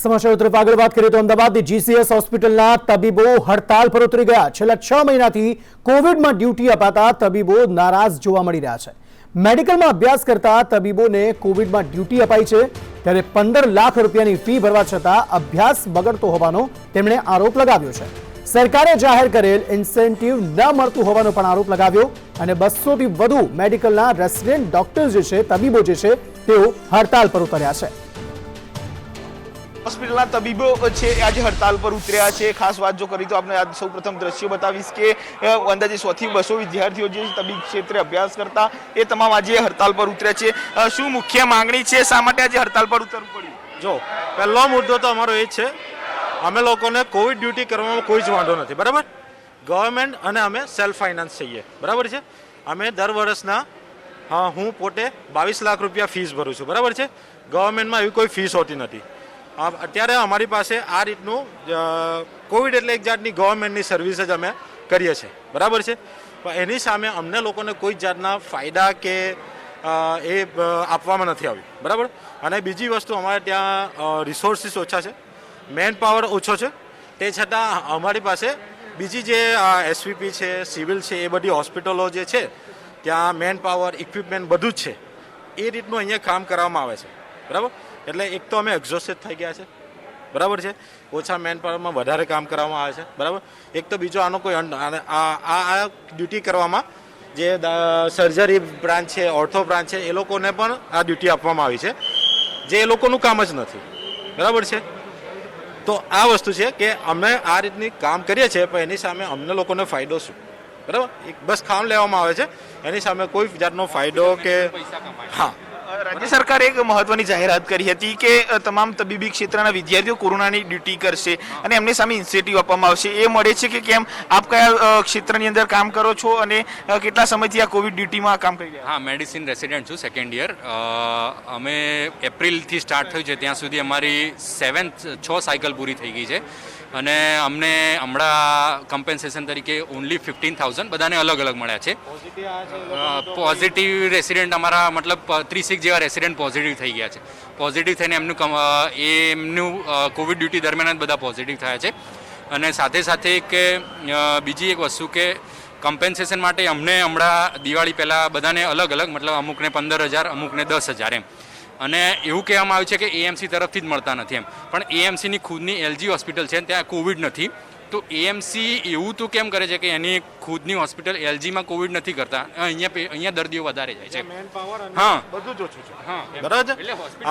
સમાચાર તરફ આગળ વાત કરીએ તો અમદાવાદની જીસીએસ હોસ્પિટલના તબીબો હડતાલ પર ઉતરી ગયા. છેલ્લા 6 મહિનાથી કોવિડમાં ડ્યુટી અપાતા તબીબો નારાજ જોવા મળી રહ્યા છે. મેડિકલમાં અભ્યાસ કરતા તબીબોને કોવિડમાં ડ્યુટી અપાઈ છે, ત્યારે 15 લાખ રૂપિયાની ફી ભરવા છતાં અભ્યાસ બગડતો હોવાનો તેમણે આરોપ લગાવ્યો છે. સરકારે જાહેર કરેલ ઇન્સેન્ટિવ ન મળતું હોવાનો પણ આરોપ લગાવ્યો અને 200 થી વધુ મેડિકલના રેસિડેન્ટ ડોક્ટર જે છે, તબીબો જે છે, તેઓ હડતાલ પર ઉતર્યા છે. હોસ્પિટલના તબીબો છે આજે હડતાલ પર ઉતર્યા છે. ખાસ વાત જો કરી તો આપણે આજ સૌપ્રથમ દ્રશ્યો બતાવીશ કે અંદાજે 100 થી 200 વિદ્યાર્થીઓ જે તબીબ ક્ષેત્રે અભ્યાસ કરતા એ તમામ આજે હડતાલ પર ઉતર્યા છે. શું મુખ્ય માંગણી છે, શા માટે આજે હડતાલ પર ઉતરવું પડ્યું? જો પહેલો મુદ્દો તો અમારો એ છે, અમે લોકોને કોવિડ ડ્યુટી કરવામાં કોઈ જ વાંધો નથી, બરાબર. ગવર્મેન્ટ અને અમે સેલ્ફ ફાઇનાન્સ છીએ, બરાબર છે. અમે દર વર્ષના હું પોતે 22 લાખ રૂપિયા ફીસ ભરું છું, બરાબર છે. ગવર્મેન્ટમાં એવી કોઈ ફીસ હોતી નથી. અત્યારે અમારી પાસે આ રીતનું કોવિડ એટલે એક જાતની ગવર્મેન્ટની સર્વિસ જ અમે કરીએ છીએ, બરાબર છે. પણ એની સામે અમને લોકોને કોઈ જાતના ફાયદા કે એ આપવામાં નથી આવ્યું, બરાબર. અને બીજી વસ્તુ, અમારે ત્યાં રિસોર્સિસ ઓછા છે, મેન પાવર ઓછો છે. તે છતાં અમારી પાસે બીજી જે એસવીપી છે, સિવિલ છે, એ બધી હોસ્પિટલો જે છે ત્યાં મેન પાવર, ઇક્વિપમેન્ટ બધું જ છે. એ રીતનું અહીંયા કામ કરવામાં આવે છે, બરાબર. એટલે એક તો અમે એક્ઝોસ્ટેડ થઈ ગયા છે, બરાબર છે. ઓછા મેન પાવરમાં વધારે કામ કરવામાં આવે છે, બરાબર. એક તો બીજો આનો કોઈ આ ડ્યુટી કરવામાં જે સર્જરી બ્રાન્ચ છે, ઓર્થો બ્રાન્ચ છે, એ લોકોને પણ આ ડ્યુટી આપવામાં આવી છે, જે એ લોકોનું કામ જ નથી, બરાબર છે. તો આ વસ્તુ છે કે અમે આ રીતની કામ કરીએ છીએ, પણ એની સામે અમને લોકોને ફાયદો શું, બરાબર. બસ કામ લેવામાં આવે છે, એની સામે કોઈ જાતનો ફાયદો કે હા. રાજ્ય સરકારે એક મહત્વની જાહેરાત કરી હતી કે તમામ તબીબી ક્ષેત્રના વિદ્યાર્થીઓ કોરોનાની ડ્યુટી કરશે અને એમની સામે ઇન્સેન્ટિવ આપવામાં આવશે. એ મળે છે કે કેમ? આપ કયા ક્ષેત્રની અંદર કામ કરો છો અને કેટલા સમયથી આ કોવિડ ડ્યુટીમાં કામ કરી રહ્યા? હા, મેડિસિન રેસિડેન્ટ છું, સેકન્ડ યર. અમે એપ્રિલથી સ્ટાર્ટ થયું છે, ત્યાં સુધી અમારી 6 સાયકલ પૂરી થઈ ગઈ છે અને અમને હમણાં કમ્પેન્સેશન તરીકે ઓનલી 15,000 બધાને અલગ અલગ મળ્યા છે. પોઝિટિવ રેસિડેન્ટ અમારા મતલબ 36 જેવા રેસિડેન્ટ પોઝિટિવ થઈ ગયા છે. પોઝિટિવ થઈને એમનું કોવિડ ડ્યુટી દરમિયાન જ બધા પોઝિટિવ થયા છે. અને સાથે સાથે કે બીજી એક વસ્તુ કે કમ્પેન્સેશન માટે અમને હમણાં દિવાળી પહેલાં બધાને અલગ અલગ મતલબ અમુકને 15,000, અમુકને 10,000 એમ. અને એવું કહેવામાં આવ્યું છે કે એએમસી તરફથી જ મળતા નથી એમ, પણ એએમસીની ખુદની એલજી હોસ્પિટલ છે, ત્યાં કોવિડ નથી. તો એએમસી એવું તો કેમ કરે છે કે એની ખુદની હોસ્પિટલ એલજીમાં કોવિડ નથી કરતા, અહીંયા દર્દીઓ વધારે જાય છે. હા, બધું જ ઓછું છે, હા, બરાબર.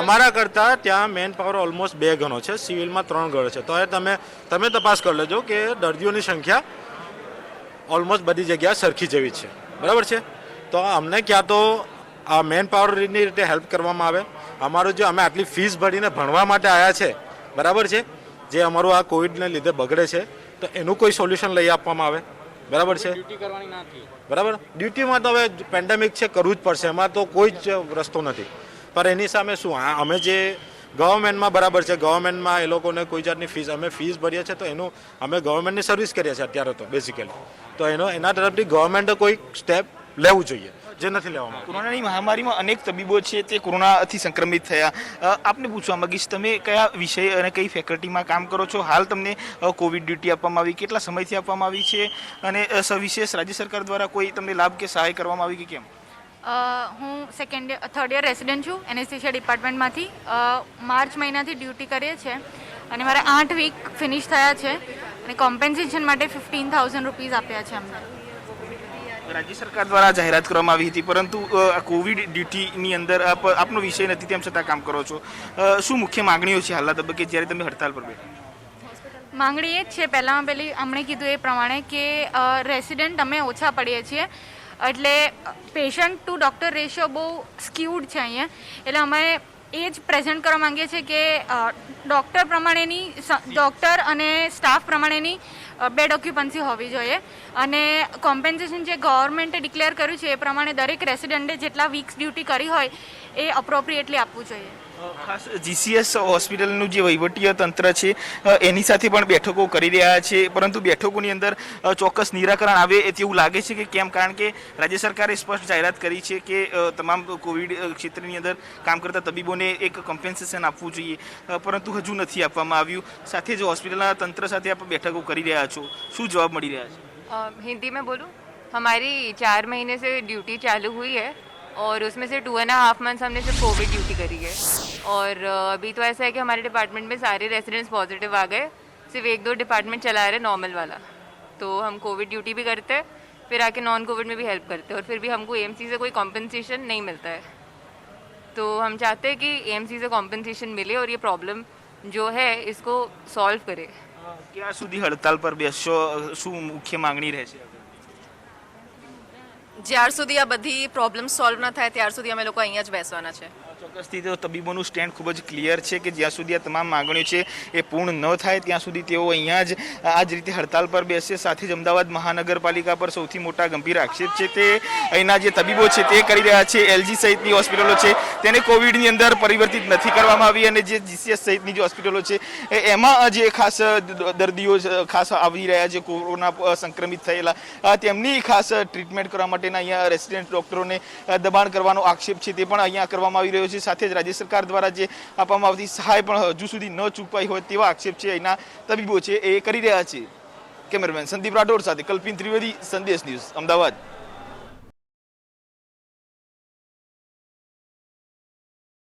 અમારા કરતાં ત્યાં મેન પાવર ઓલમોસ્ટ 2 ગણો છે, સિવિલમાં 3 ગણો છે. તો એ તમે તપાસ કરી લેજો કે દર્દીઓની સંખ્યા ઓલમોસ્ટ બધી જગ્યાએ સરખી જેવી છે, બરાબર છે. તો અમને ક્યાં તો આ મેન પાવરની રીતે હેલ્પ કરવામાં આવે. અમારું જે અમે આટલી ફીસ ભરીને ભણવા માટે આવ્યા છે, બરાબર છે, જે અમારું આ કોવિડને લીધે બગડે છે, તો એનું કોઈ સોલ્યુશન લઈ આપવામાં આવે, બરાબર છે. બરાબર, ડ્યુટીમાં તો હવે પેન્ડેમિક છે, કરવું જ પડશે, એમાં તો કોઈ જ રસ્તો નથી. પણ એની સામે શું, અમે જે ગવર્મેન્ટમાં બરાબર છે, ગવર્મેન્ટમાં એ લોકોને કોઈ જાતની ફીસ અમે ફીસ ભરીએ છીએ, તો એનું અમે ગવર્મેન્ટની સર્વિસ કરીએ છીએ અત્યારે તો બેઝિકલી. તો એના તરફથી ગવર્મેન્ટે કોઈ સ્ટેપ લેવું જોઈએ, જે નથી લેવામાં. કોરોનાની મહામારીમાં અનેક તબીબો છે તે કોરોનાથી સંક્રમિત થયા. આપને પૂછવા માંગીશ, તમે કયા વિષય અને કઈ ફેકલ્ટીમાં કામ કરો છો? હાલ તમને કોવિડ ડ્યુટી આપવામાં આવી, કેટલા સમયથી આપવામાં આવી છે અને સવિશેષ રાજ્ય સરકાર દ્વારા કોઈ તમને લાભ કે સહાય કરવામાં આવી કે કેમ? હું થર્ડ યર રેસિડેન્ટ છું, એનેસ્થેસિયા ડિપાર્ટમેન્ટમાંથી. માર્ચ મહિનાથી ડ્યુટી કરીએ છીએ અને મારે 8 વીક ફિનિશ થયા છે અને કોમ્પેન્સેશન માટે 15,000 રૂપીઝ આપ્યા છે અમને. રાજ્ય સરકાર દ્વારા જાહેરાત કરવામાં આવી હતી, પરંતુ આ કોવિડ ડ્યુટીની અંદર આપનો વિષય નથી, તેમ છતાં કામ કરો છો. શું મુખ્ય માંગણીઓ છે હાલના તબક્કે જ્યારે તમે હડતાલ પર બેઠા? માંગણી એ જ છે, પહેલાં અમણે કીધું એ પ્રમાણે કે રેસિડેન્ટ અમે ઓછા પડીએ છીએ, એટલે પેશન્ટ ટુ ડૉક્ટર રેશિયો બહુ સ્ક્યુડ છે અહીંયા. એટલે અમે એ જ પ્રેઝન્ટ કરવા માંગીએ છીએ કે ડૉક્ટર અને સ્ટાફ પ્રમાણેની બેડ ઓક્યુપન્સી હોવી જોઈએ અને કોમ્પેન્સેશન જે ગવર્મેન્ટે ડિક્લેર કર્યું છે એ પ્રમાણે દરેક રેસિડેન્ટે જેટલા વીક્સ ડ્યુટી કરી હોય એ અપ્રોપ્રિએટલી આપવું જોઈએ. ખાસ જીસીએસ હોસ્પિટલનું જે વહીવટીય તંત્ર છે એની સાથે પણ બેઠકો કરી રહ્યા છે, પરંતુ બેઠકોની અંદર ચોક્કસ નિરાકરણ આવે તેવું લાગે છે કે કેમ? કારણ કે રાજ્ય સરકારે સ્પષ્ટ જાહેરાત કરી છે કે તમામ કોવિડ ક્ષેત્રની અંદર કામ કરતા તબીબોને એક કમ્પેન્સેશન આપવું જોઈએ, પરંતુ હજુ નથી આપવામાં આવ્યું. સાથે જ હોસ્પિટલના તંત્ર સાથે આપ બેઠકો કરી રહ્યા છો, શું જવાબ મળી રહ્યા છે? हिंदी में बोलूँ, हमारी 4 महीने से ड्यूटी चालू हुई है और उसमें से 2.5 मंथ्स हमने सिर्फ कोविड ड्यूटी करी है. और अभी तो ऐसा है कि हमारे डिपार्टमेंट में सारे रेसिडेंट्स पॉजिटिव आ गए, सिर्फ 1-2 डिपार्टमेंट चला रहे नॉर्मल वाला. तो हम कोविड ड्यूटी भी करते हैं, फिर आके नॉन कोविड में भी हेल्प करते हैं, और फिर भी हमको एएमसी से कोई कॉम्पनसेशन नहीं मिलता है. तो हम चाहते हैं कि एएमसी से कॉम्पनसेशन मिले और ये प्रॉब्लम जो है इसको सॉल्व करे. ક્યાં સુધી હડતાલ પર બેસશો? શું મુખ્ય માંગણી રહેશે? જ્યાર સુધી આ બધી પ્રોબ્લેમ સોલ્વ ન થાય ત્યાર સુધી અમે લોકો અહીંયા જ બેસવાના છે. ચોક્કસથી તો તબીબોનું સ્ટેન્ડ ખૂબ જ ક્લિયર છે કે જ્યાં સુધી આ તમામ માંગણીઓ છે એ પૂર્ણ ન થાય ત્યાં સુધી તેઓ અહીંયા જ આ જ રીતે હડતાલ પર બેસશે. સાથે જ અમદાવાદ મહાનગરપાલિકા પર સૌથી મોટા ગંભીર આક્ષેપ છે તે અહીંના જે તબીબો છે તે કરી રહ્યા છે. એલજી સહિતની હોસ્પિટલો છે તેને કોવિડની અંદર પરિવર્તિત નથી કરવામાં આવી, અને જે જીસીએસ સહિતની જે હોસ્પિટલો છે એમાં જે ખાસ દર્દીઓ ખાસ આવી રહ્યા છે કોરોના સંક્રમિત થયેલા, તેમની ખાસ ટ્રીટમેન્ટ કરવા માટેના અહીંયા રેસિડેન્ટ ડૉક્ટરોને દબાણ કરવાનો આક્ષેપ છે તે પણ અહીંયા કરવામાં આવી રહ્યો છે. સાથે જ રાજ્ય સરકાર દ્વારા જે આપવામાં આવતી સહાય પણ હજુ સુધી ન ચૂકવાઈ હોય તેવા આક્ષેપ છે અહીંના તબીબો છે એ કરી રહ્યા છે. કેમેરામેન સંદીપ રાઠોડ સાથે કલ્પિન ત્રિવેદી, સંદેશ ન્યૂઝ, અમદાવાદ.